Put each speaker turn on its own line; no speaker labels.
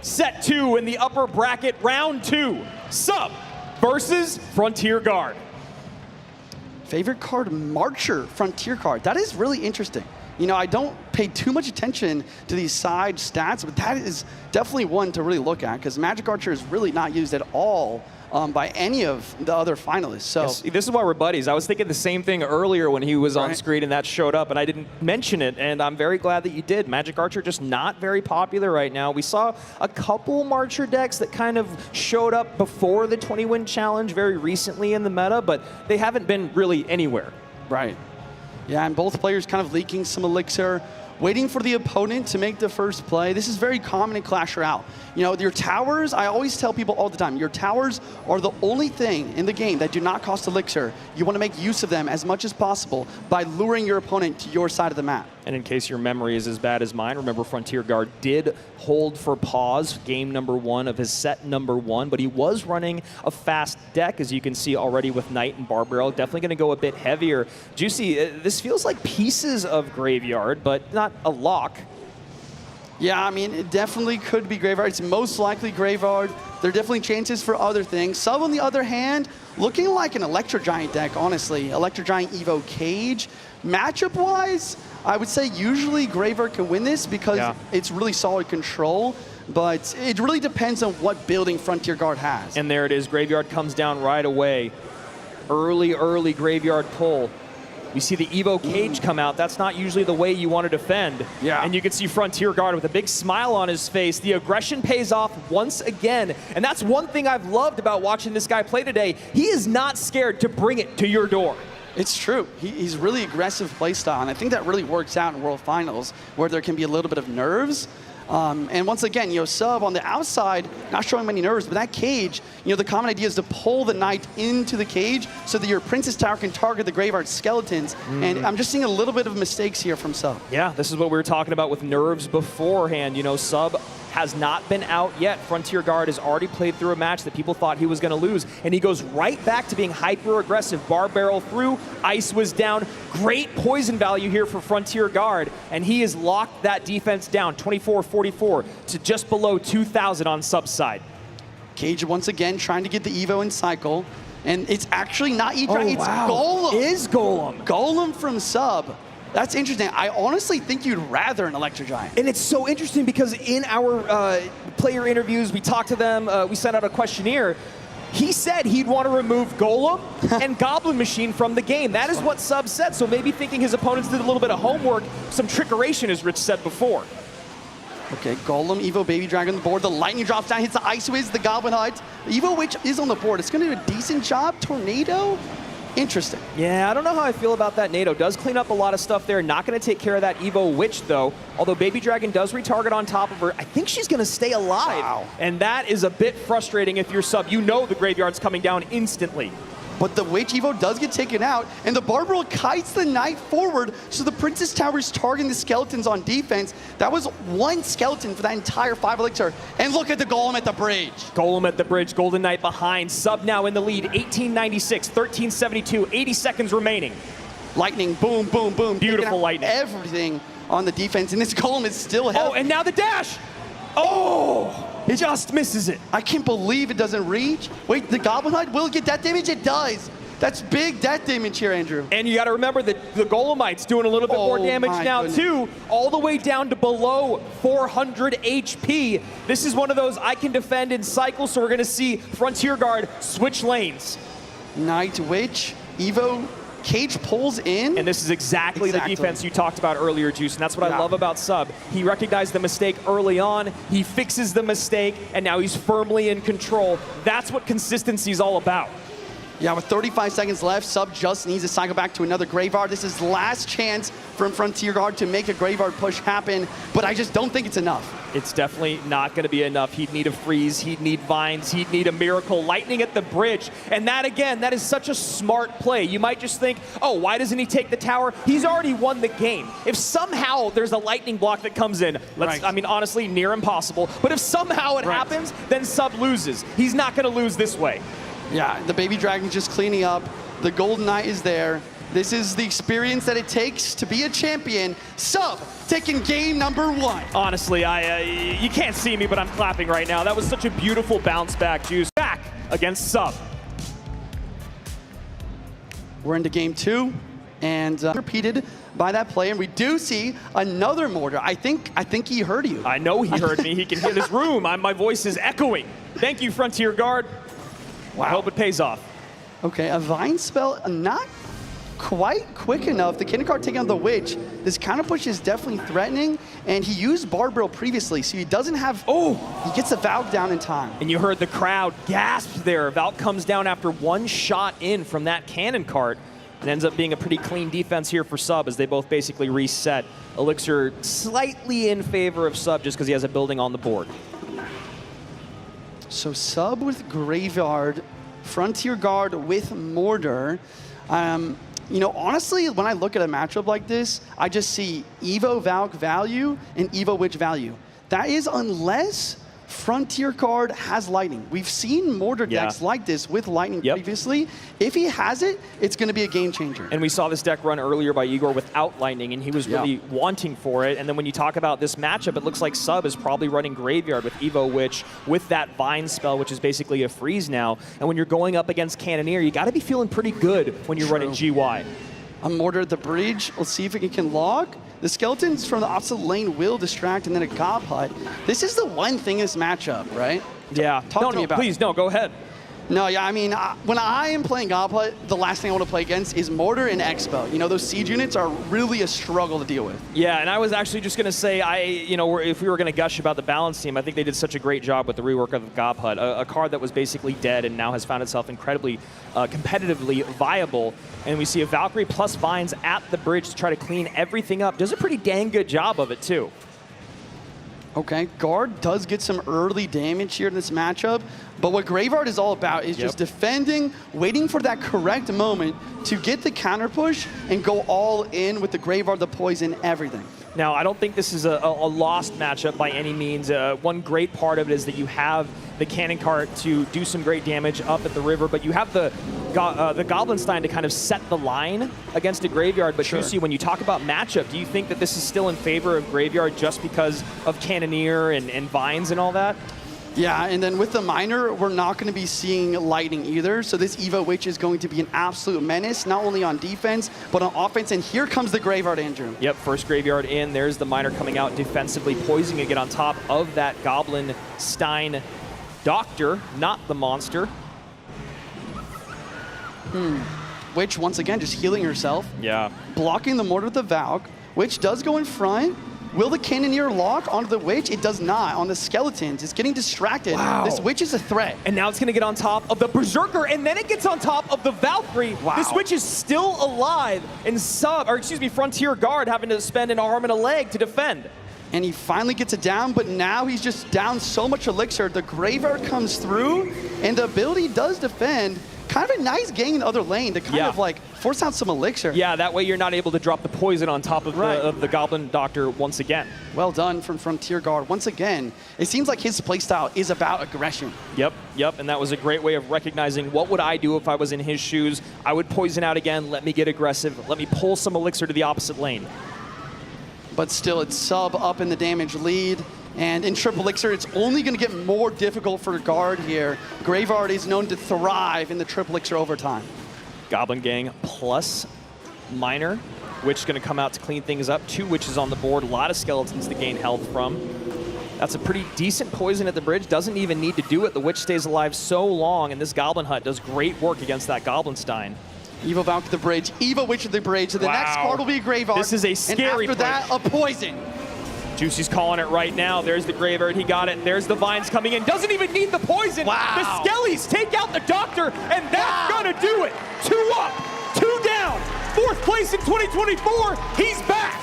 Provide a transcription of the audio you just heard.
set 2 in the upper bracket, round 2. Sub versus Frontier Guard.
Favorite card, Marcher, Frontier card. That is really interesting. You know, I don't pay too much attention to these side stats, but that is definitely one to really look at because Magic Archer is really not used at all by any of the other finalists. So
yes, this is why we're buddies. I was thinking the same thing earlier when he was on screen and that showed up, and I didn't mention it, and I'm very glad that you did. Magic Archer just not very popular right now. We saw a couple Marcher decks that kind of showed up before the 20-win challenge very recently in the meta, but they haven't been really anywhere.
Right. Yeah, and both players kind of leaking some elixir, waiting for the opponent to make the first play. This is very common in Clash Royale. You know, your towers, I always tell people all the time, your towers are the only thing in the game that do not cost elixir. You want to make use of them as much as possible by luring your opponent to your side of the map.
And in case your memory is as bad as mine, remember Frontier Guard did hold for pause game number 1 of his set number 1, but he was running a fast deck, as you can see already with Knight and Barbarella. Definitely going to go a bit heavier. Juicy, this feels like pieces of Graveyard, but not a lock.
Yeah, I mean, it definitely could be Graveyard. It's most likely Graveyard. There are definitely chances for other things. Sub, on the other hand, looking like an Electro Giant deck, honestly. Electro Giant Evo Cage. Matchup-wise, I would say usually Graveyard can win this because it's really solid control. But it really depends on what building Frontier Guard has.
And there it is. Graveyard comes down right away. Early Graveyard pull. We see the Evo Cage come out. That's not usually the way you want to defend.
Yeah.
And you can see Frontier Guard with a big smile on his face. The aggression pays off once again. And that's one thing I've loved about watching this guy play today. He is not scared to bring it to your door.
It's true. He's really aggressive playstyle, and I think that really works out in World Finals, where there can be a little bit of nerves. And once again, you know, Sub on the outside, not showing many nerves, but that cage, you know, the common idea is to pull the Knight into the cage so that your Princess Tower can target the Graveyard skeletons. And I'm just seeing a little bit of mistakes here from Sub.
Yeah, this is what we were talking about with nerves beforehand. You know, Sub has not been out yet. Frontier Guard has already played through a match that people thought he was going to lose, and he goes right back to being hyper-aggressive. Bar barrel through, Ice was down. Great poison value here for Frontier Guard, and he has locked that defense down, 24-44 to just below 2,000 on Sub's side.
Cage once again trying to get the Evo in cycle, and it's actually not E-Dragon, it's Golem.
It is Golem.
Golem from Sub. That's interesting. I honestly think you'd rather an Electro Giant.
And it's so interesting because in our player interviews, we talked to them, we sent out a questionnaire. He said he'd want to remove Golem and Goblin Machine from the game. That is what Sub said, so maybe thinking his opponents did a little bit of homework, some trickeration, as Rich said before.
Okay, Golem, Evo Baby Dragon on the board. The lightning drops down, hits the Ice Wiz, the Goblin Hut. Evo Witch is on the board. It's going to do a decent job. Tornado? Interesting.
Yeah, I don't know how I feel about that. NATO does clean up a lot of stuff there. Not going to take care of that Evo Witch, though. Although Baby Dragon does retarget on top of her, I think she's going to stay alive.
Wow.
And that is a bit frustrating if you're Sub. You know the Graveyard's coming down instantly.
But the Witch Evo does get taken out, and the Barbarella kites the Knight forward, so the Princess Tower is targeting the skeletons on defense. That was one skeleton for that entire 5 elixir. And look at the Golem at the bridge.
Golem at the bridge, Golden Knight behind. Sub now in the lead, 1896, 1372, 80 seconds remaining.
Lightning, boom, boom, boom.
Beautiful lightning.
Everything on the defense, and this Golem is still held.
Oh, and now the dash! Oh! It just misses it.
I can't believe it doesn't reach. Wait, the Goblin Hut will get death damage? It does. That's big death damage here, Andrew.
And you got to remember that the Golemite's doing a little bit more damage now, too, all the way down to below 400 HP. This is one of those I can defend in cycles, so we're going to see Frontier Guard switch lanes.
Knight, Witch, Evo, Cage pulls in.
And this is exactly the defense you talked about earlier, Juice, and that's what I love about Sub. He recognized the mistake early on, he fixes the mistake, and now he's firmly in control. That's what consistency is all about.
Yeah, with 35 seconds left, Sub just needs to cycle back to another Graveyard. This is last chance from Frontier Guard to make a Graveyard push happen, but I just don't think it's enough.
It's definitely not going to be enough. He'd need a freeze, he'd need vines, he'd need a miracle. Lightning at the bridge, and that again, that is such a smart play. You might just think, oh, why doesn't he take the tower? He's already won the game. If somehow there's a lightning block that comes in, I mean, honestly, near impossible, but if somehow it happens, then Sub loses. He's not going to lose this way.
Yeah, the Baby Dragon's just cleaning up. The Golden Knight is there. This is the experience that it takes to be a champion. Sub taking game number 1.
Honestly, you can't see me, but I'm clapping right now. That was such a beautiful bounce back, Juice. Back against Sub.
We're into game 2, and repeated by that play, and we do see another mortar. I think he heard you.
I know he heard me. He can hear this room. My voice is echoing. Thank you, Frontier Guard. Wow. I hope it pays off.
Okay, a Vine spell, not quite quick enough. The Cannon Cart taking on the Witch. This counter push is definitely threatening, and he used Barb Barrel previously, so he doesn't have... Oh! He gets the Valk down in time.
And you heard the crowd gasp there. Valk comes down after one shot in from that Cannon Cart. It ends up being a pretty clean defense here for Sub as they both basically reset. Elixir slightly in favor of Sub just because he has a building on the board.
So Sub with Graveyard, Frontier Guard with Mortar. You know, honestly, when I look at a matchup like this, I just see Evo Valk value and Evo Witch value. That is unless Frontier Guard has Lightning. We've seen Mortar decks like this with Lightning previously. If he has it, it's going to be a game changer.
And we saw this deck run earlier by Igor without Lightning, and he was really wanting for it. And then when you talk about this matchup, it looks like Sub is probably running Graveyard with Evo Witch with that Vine spell, which is basically a freeze now. And when you're going up against Cannoneer, you got to be feeling pretty good when you're running GY.
A Mortar at the bridge. Let's see if it can log. The skeletons from the opposite lane will distract, and then a Gob Hut. This is the one thing in this matchup, right?
Yeah.
Talk to me about
please,
it.
no, go ahead.
No, yeah, I mean, when I am playing Gob Hut, the last thing I want to play against is Mortar and Expo. You know, those siege units are really a struggle to deal with.
Yeah, and I was actually just going to say, if we were going to gush about the balance team, I think they did such a great job with the rework of the Gob Hut, a card that was basically dead and now has found itself incredibly competitively viable. And we see a Valkyrie plus Vines at the bridge to try to clean everything up. Does a pretty dang good job of it, too.
Okay, Guard does get some early damage here in this matchup, but what Graveyard is all about is just defending, waiting for that correct moment to get the counter push and go all in with the Graveyard, the poison, everything.
Now, I don't think this is a lost matchup by any means. One great part of it is that you have the Cannon Cart to do some great damage up at the river, but you have the Goblinstein to kind of set the line against a Graveyard. But Juicy, when you talk about matchup, do you think that this is still in favor of Graveyard just because of Cannoneer and Vines and all that?
Yeah, and then with the Miner, we're not going to be seeing Lightning either. So this Evo Witch is going to be an absolute menace, not only on defense, but on offense. And here comes the Graveyard, Andrew.
Yep, first Graveyard in. There's the Miner coming out defensively, poising to get on top of that Goblinstein Doctor, not the monster.
Witch, once again, just healing herself.
Yeah.
Blocking the Mortar with the Valk. Witch does go in front. Will the Cannoneer lock onto the Witch? It does not. On the Skeletons, it's getting distracted.
Wow.
This Witch is a threat.
And now it's going to get on top of the Berserker, and then it gets on top of the Valkyrie.
Wow.
This Witch is still alive, and Frontier Guard having to spend an arm and a leg to defend.
And he finally gets it down, but now he's just down so much Elixir. The Graveyard comes through, and the ability does defend. Kind of a nice gang in the other lane to kind of like force out some Elixir.
Yeah, that way you're not able to drop the poison on top of, the Goblin Doctor once again.
Well done from Frontier Guard. Once again, it seems like his playstyle is about aggression.
Yep, and that was a great way of recognizing what would I do if I was in his shoes. I would poison out again, let me get aggressive, let me pull some Elixir to the opposite lane.
But still, it's Sub up in the damage lead. And in Triple Elixir, it's only going to get more difficult for Guard here. Graveyard is known to thrive in the Triple Elixir overtime.
Goblin Gang plus Miner. Witch going to come out to clean things up. 2 Witches on the board. A lot of Skeletons to gain health from. That's a pretty decent poison at the bridge. Doesn't even need to do it. The Witch stays alive so long, and this Goblin Hut does great work against that Goblinstein.
Evo Valk at the bridge. Evo Witch at the bridge. So the next card will be a Graveyard.
This is a scary
And after that, a poison.
Juicy's calling it right now. There's the Graveyard. He got it. There's the Vines coming in. Doesn't even need the poison.
Wow.
The Skellies take out the Doctor, and that's going to do it. 2 up, 2 down. 4th place in 2024. He's back.